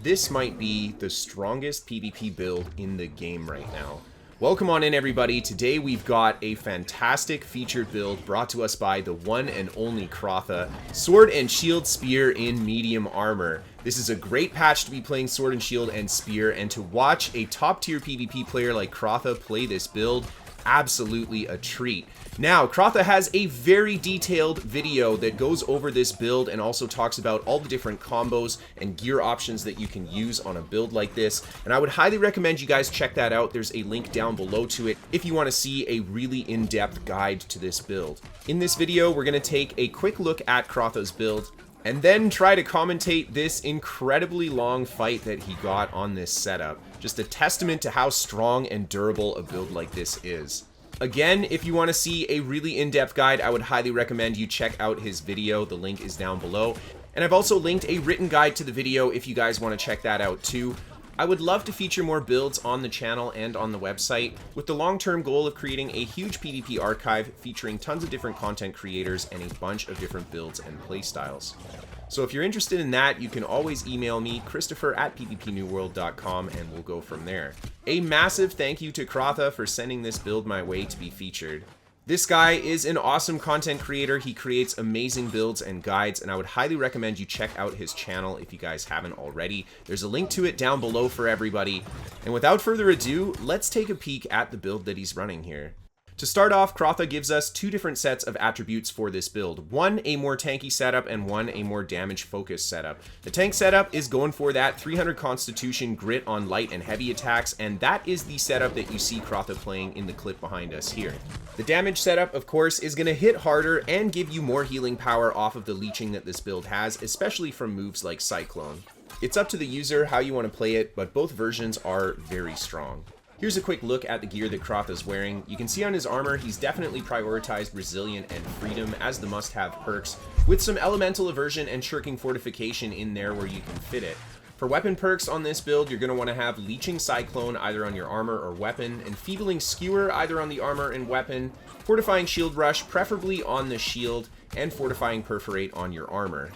this might be the strongest PvP build in the game right now. Welcome on in, everybody. Today we've got a fantastic featured build brought to us by the one and only Krotha. Sword and Shield Spear in medium armor. This is a great patch to be playing Sword and Shield and Spear, and to watch a top tier PvP player like Krotha play this build, absolutely a treat. Now, Krotha has a very detailed video that goes over this build and also talks about all the different combos and gear options that you can use on a build like this, and I would highly recommend you guys check that out. There's a link down below to it if you want to see a really in-depth guide to this build. In this video, we're going to take a quick look at Krotha's build and then try to commentate this incredibly long fight that he got on this setup. Just a testament to how strong and durable a build like this is. Again, if you want to see a really in-depth guide, I would highly recommend you check out his video. The link is down below. And I've also linked a written guide to the video if you guys want to check that out too. I would love to feature more builds on the channel and on the website, with the long-term goal of creating a huge PvP archive featuring tons of different content creators and a bunch of different builds and playstyles. So if you're interested in that, you can always email me, Kristofer at pvpnewworld.com, and we'll go from there. A massive thank you to Krotha for sending this build my way to be featured. This guy is an awesome content creator. He creates amazing builds and guides, and I would highly recommend you check out his channel if you guys haven't already. There's a link to it down below for everybody. And without further ado, let's take a peek at the build that he's running here. To start off, Krotha gives us two different sets of attributes for this build. One, a more tanky setup, and one, a more damage-focused setup. The tank setup is going for that 300 constitution grit on light and heavy attacks, and that is the setup that you see Krotha playing in the clip behind us here. The damage setup, of course, is going to hit harder and give you more healing power off of the leeching that this build has, especially from moves like Cyclone. It's up to the user how you want to play it, but both versions are very strong. Here's a quick look at the gear that Krotha's wearing. You can see on his armor, he's definitely prioritized Resilient and Freedom as the must-have perks, with some Elemental Aversion and Shirking Fortification in there where you can fit it. For weapon perks on this build, you're going to want to have Leeching Cyclone either on your armor or weapon, Enfeebling Skewer either on the armor and weapon, Fortifying Shield Rush preferably on the shield, and Fortifying Perforate on your armor.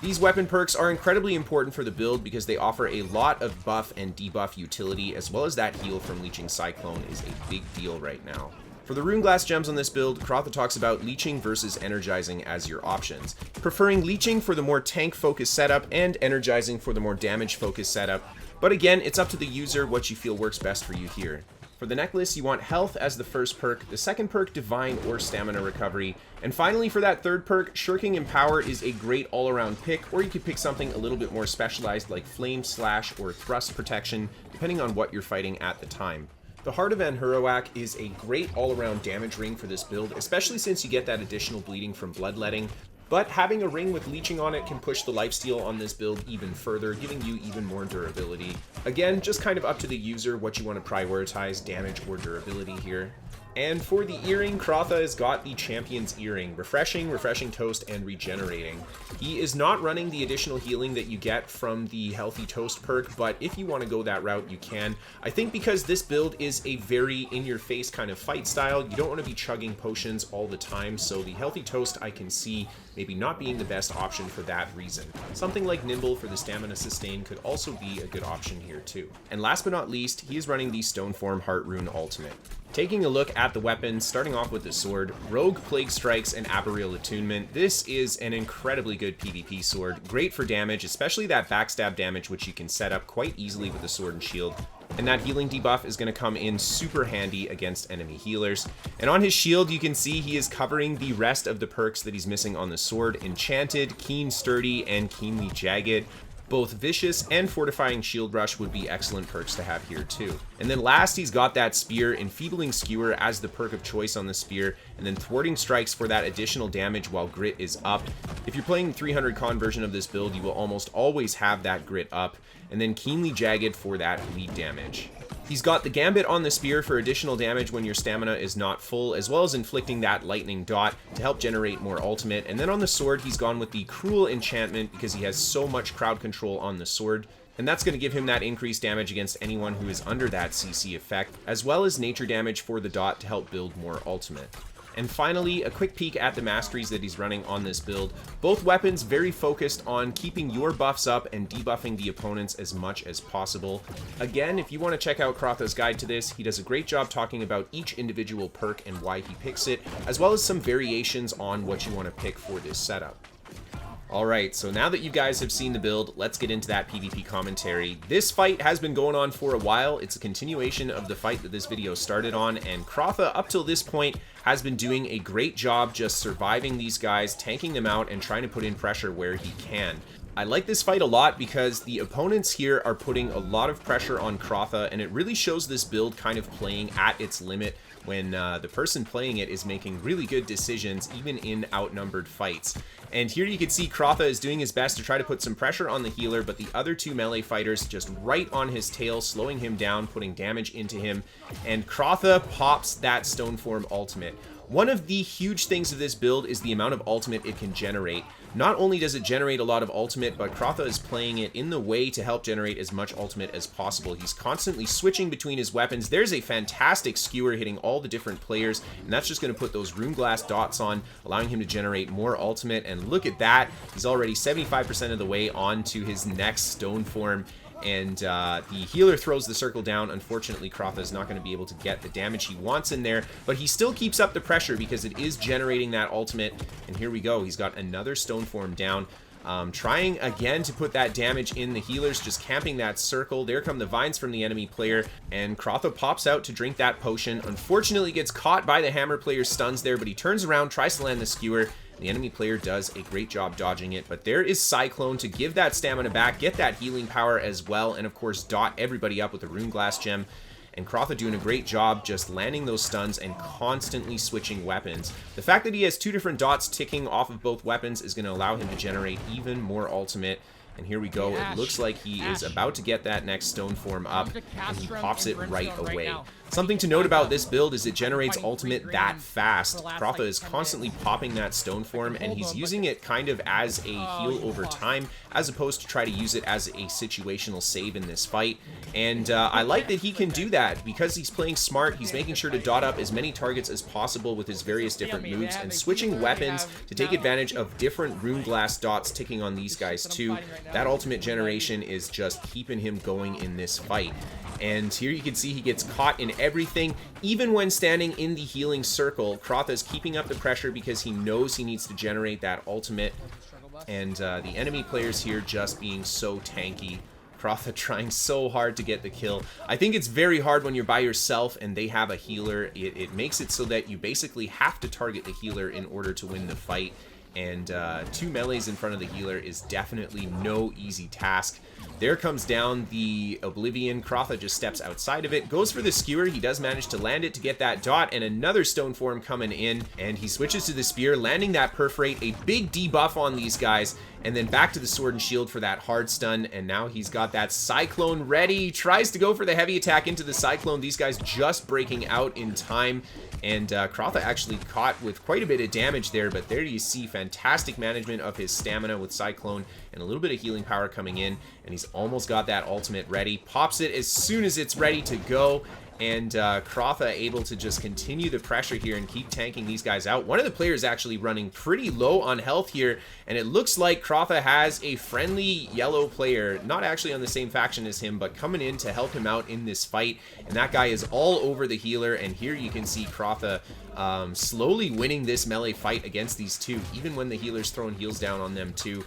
These weapon perks are incredibly important for the build because they offer a lot of buff and debuff utility, as well as that heal from Leeching Cyclone is a big deal right now. For the Rune Glass gems on this build, Krotha talks about Leeching versus Energizing as your options, preferring Leeching for the more tank-focused setup and Energizing for the more damage-focused setup, but again, it's up to the user what you feel works best for you here. For the necklace, you want Health as the first perk, the second perk Divine or Stamina Recovery, and finally for that third perk, Shirking Empower is a great all-around pick, or you could pick something a little bit more specialized like Flame Slash or Thrust Protection, depending on what you're fighting at the time. The Heart of Anhurawak is a great all-around damage ring for this build, especially since you get that additional bleeding from Bloodletting, but having a ring with leeching on it can push the lifesteal on this build even further, giving you even more durability. Again, just kind of up to the user what you want to prioritize, damage or durability here. And for the earring, Krotha has got the Champion's Earring, Refreshing, Refreshing Toast, and Regenerating. He is not running the additional healing that you get from the Healthy Toast perk, but if you want to go that route, you can. I think because this build is a very in-your-face kind of fight style, you don't want to be chugging potions all the time, so the Healthy Toast I can see maybe not being the best option for that reason. Something like Nimble for the Stamina Sustain could also be a good option here too. And last but not least, he is running the Stoneform Heart Rune Ultimate. Taking a look at the weapons, starting off with the sword, Rogue Plague Strikes and Arboreal Attunement. This is an incredibly good PvP sword, great for damage, especially that backstab damage which you can set up quite easily with the sword and shield. And that healing debuff is going to come in super handy against enemy healers. And on his shield, you can see he is covering the rest of the perks that he's missing on the sword: Enchanted, Keen Sturdy, and Keenly Jagged. Both Vicious and Fortifying Shield Rush would be excellent perks to have here too. And then last, he's got that Spear, Enfeebling Skewer as the perk of choice on the Spear, and then Thwarting Strikes for that additional damage while Grit is up. If you're playing the 300 con version of this build, you will almost always have that Grit up, and then Keenly Jagged for that bleed damage. He's got the Gambit on the Spear for additional damage when your stamina is not full, as well as inflicting that Lightning Dot to help generate more ultimate. And then on the sword, he's gone with the Cruel Enchantment because he has so much crowd control on the sword, and that's going to give him that increased damage against anyone who is under that CC effect, as well as nature damage for the Dot to help build more ultimate. And finally, a quick peek at the masteries that he's running on this build. Both weapons very focused on keeping your buffs up and debuffing the opponents as much as possible. Again, if you want to check out Krotha's guide to this, he does a great job talking about each individual perk and why he picks it, as well as some variations on what you want to pick for this setup. Alright, so now that you guys have seen the build, let's get into that PvP commentary. This fight has been going on for a while. It's a continuation of the fight that this video started on, and Krotha, up till this point, has been doing a great job just surviving these guys, tanking them out, and trying to put in pressure where he can. I like this fight a lot because the opponents here are putting a lot of pressure on Krotha, and it really shows this build kind of playing at its limit when the person playing it is making really good decisions, even in outnumbered fights. And here you can see Krotha is doing his best to try to put some pressure on the healer, but the other two melee fighters just right on his tail, slowing him down, putting damage into him, and Krotha pops that Stoneform ultimate. One of the huge things of this build is the amount of ultimate it can generate. Not only does it generate a lot of ultimate, but Krotha is playing it in the way to help generate as much ultimate as possible. He's constantly switching between his weapons. There's a fantastic skewer hitting all the different players, and that's just going to put those runeglass dots on, allowing him to generate more ultimate. And look at that, he's already 75% of the way on to his next Stoneform. And the healer throws the circle down. Unfortunately, Krotha is not going to be able to get the damage he wants in there, but he still keeps up the pressure because it is generating that ultimate. And here we go. He's got another Stoneform down. Trying again to put that damage in. The healer's just camping that circle. There come the vines from the enemy player, and Krotha pops out to drink that potion. Unfortunately, gets caught by the hammer player's stuns there, but he turns around, tries to land the skewer. The enemy player does a great job dodging it, but there is Cyclone to give that stamina back, get that healing power as well, and of course dot everybody up with a Runeglass gem. And Krotha doing a great job just landing those stuns and constantly switching weapons. The fact that he has two different dots ticking off of both weapons is going to allow him to generate even more ultimate. And here we go. It looks like he is about to get that next Stoneform up, and he pops it right away. Something to note about this build is it generates ultimate that fast. Krotha is constantly popping that Stoneform, and he's using it kind of as a heal over time, as opposed to try to use it as a situational save in this fight. And I like that he can do that because he's playing smart. He's making sure to dot up as many targets as possible with his various different moves and switching weapons to take advantage of different Runeglass dots ticking on these guys too. That ultimate generation is just keeping him going in this fight. And here you can see he gets caught in everything. Even when standing in the healing circle, Krotha is keeping up the pressure because he knows he needs to generate that ultimate. And the enemy players here just being so tanky. Krotha trying so hard to get the kill. I think it's very hard when you're by yourself and they have a healer. It makes it so that you basically have to target the healer in order to win the fight. And two melees in front of the healer is definitely no easy task. There comes down the Oblivion. Krotha just steps outside of it, goes for the skewer. He does manage to land it to get that dot, and another Stoneform coming in, and he switches to the spear, landing that perforate, a big debuff on these guys, and then back to the sword and shield for that hard stun, and now he's got that Cyclone ready. He tries to go for the heavy attack into the Cyclone. These guys just breaking out in time, and Krotha actually caught with quite a bit of damage there, but there you see fantastic management of his stamina with Cyclone and a little bit of healing power coming in, and he's almost got that ultimate ready. Pops it as soon as it's ready to go, and Krotha able to just continue the pressure here and keep tanking these guys out. One of the players actually running pretty low on health here, and it looks like Krotha has a friendly yellow player, not actually on the same faction as him, but coming in to help him out in this fight, and that guy is all over the healer. And here you can see Krotha slowly winning this melee fight against these two, even when the healer's throwing heals down on them too.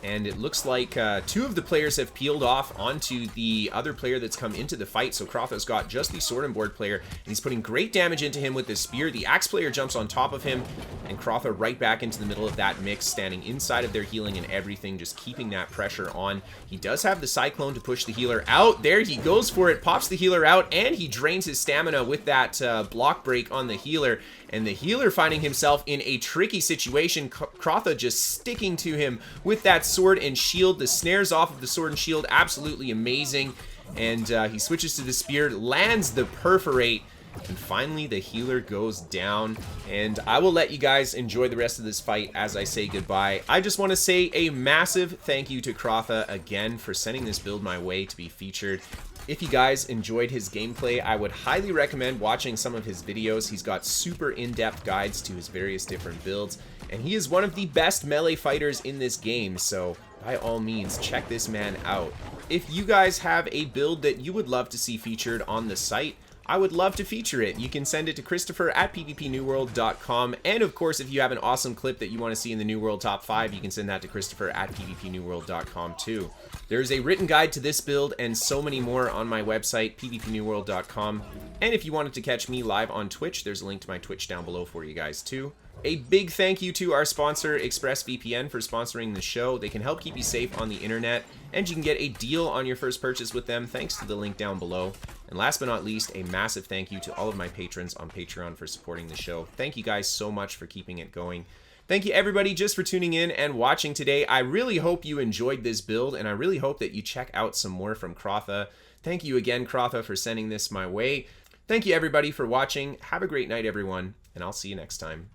And it looks like two of the players have peeled off onto the other player that's come into the fight. So Krotha's got just the sword and board player, and he's putting great damage into him with this spear. The axe player jumps on top of him, and Krotha right back into the middle of that mix, standing inside of their healing and everything, just keeping that pressure on. He does have the Cyclone to push the healer out. There he goes for it, pops the healer out, and he drains his stamina with that block break on the healer. And the healer finding himself in a tricky situation. Krotha just sticking to him with that sword and shield. The snares off of the sword and shield, absolutely amazing. And he switches to the spear, lands the perforate, and finally the healer goes down. And I will let you guys enjoy the rest of this fight as I say goodbye. I just want to say a massive thank you to Krotha again for sending this build my way to be featured. If you guys enjoyed his gameplay, I would highly recommend watching some of his videos. He's got super in-depth guides to his various different builds, and he is one of the best melee fighters in this game, so by all means, check this man out. If you guys have a build that you would love to see featured on the site, I would love to feature it. You can send it to Kristofer at pvpnewworld.com, and of course, if you have an awesome clip that you want to see in the New World Top 5, you can send that to Kristofer at pvpnewworld.com too. There's a written guide to this build and so many more on my website, pvpnewworld.com, and if you wanted to catch me live on Twitch, there's a link to my Twitch down below for you guys too. A big thank you to our sponsor, ExpressVPN, for sponsoring the show. They can help keep you safe on the internet, and you can get a deal on your first purchase with them thanks to the link down below. And last but not least, a massive thank you to all of my patrons on Patreon for supporting the show. Thank you guys so much for keeping it going. Thank you everybody just for tuning in and watching today. I really hope you enjoyed this build, and I really hope that you check out some more from Krotha. Thank you again, Krotha, for sending this my way. Thank you everybody for watching. Have a great night, everyone, and I'll see you next time.